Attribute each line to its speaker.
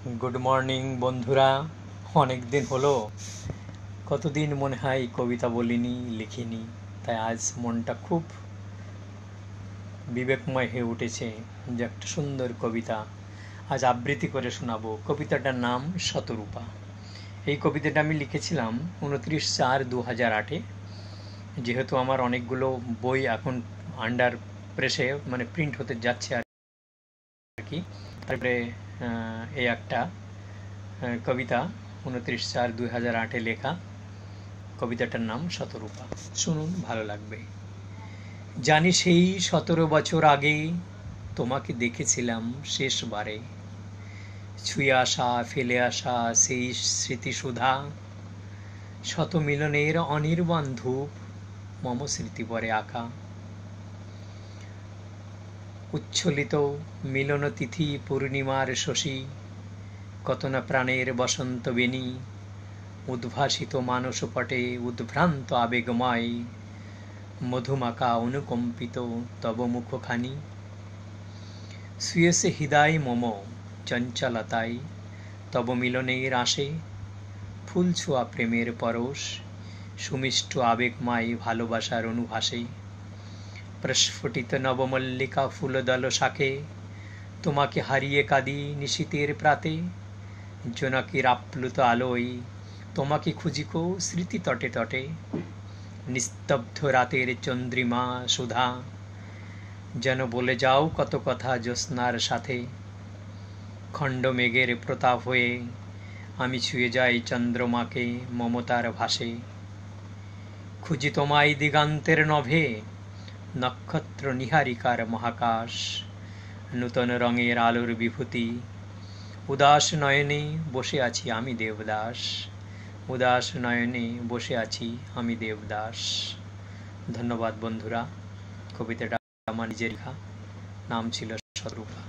Speaker 1: Good morning बंधुरा अनेक दिन हलो कतदिन मने हय कविता बोलिनी लिखिनी ताई आज मनटा खूब विवेकमय हये उठेছে যে একটা সুন্দর কবিতা আজ আবৃত্তি করে শোনাবো। কবিতাটার নাম শতরূপা। এই কবিতাটা আমি লিখেছিলাম 29/4/2008-এ। যেহেতু আমার অনেকগুলো বই এখন আন্ডার প্রেসে মানে প্রিন্ট হতে যাচ্ছে আর কি, তারপরে এই একটা কবিতা 29/4/2008-এ লেখা। কবিতাটার নাম শতরূপা। শুনুন, ভালো লাগবে। জানি সেই 17 বছর আগে তোমাকে দেখেছিলাম শেষবারে, ছুঁয়ে আসা ফেলে আসা সেই স্মৃতিসুধা, শত মিলনের অনির্বাণ ধূপ মম স্মৃতিপরে আঁকা। উচ্ছ্বলিত মিলন তিথি পূর্ণিমার শশী, কত না প্রাণের বসন্ত বেণী, উদ্ভাসিত মানসপটে উদ্ভ্রান্ত আবেগময়, মধুমাকা অনুকম্পিত তব মুখখানি। শুয়েছে হৃদয় মম চঞ্চলতায় তব মিলনের আশে, ফুল ছোঁয়া প্রেমের পরশ সুমিষ্ট আবেগময় ভালোবাসার অনুভাসে। প্রস্ফুটিত নবমল্লিকা ফুলদল শাকে, তোমাকে হারিয়ে কাঁদি নিশীতের প্রাতে। জোনাকির আপ্লুত আলোয় তোমাকে খুঁজিকো স্মৃতি তটে তটে, নিস্তব্ধ রাতের চন্দ্রিমা সুধা, যেন বলে যাও কত কথা জ্যোৎস্নার সাথে। খণ্ড মেঘের প্রতাপ হয়ে আমি ছুঁয়ে যাই চন্দ্রমাকে মমতার ভাসে। খুঁজি তোমায় দিগান্তের নভে, নক্ষত্র নিহারিকার মহাকাশ, নূতন রঙের আলোর বিভূতি। উদাস নয়নে বসে আছি আমি দেবদাস, উদাস নয়নে বসে আছি আমি দেবদাস। ধন্যবাদ বন্ধুরা। কবিতাটা আমার নিজের লেখা, নাম ছিল শতরূপা।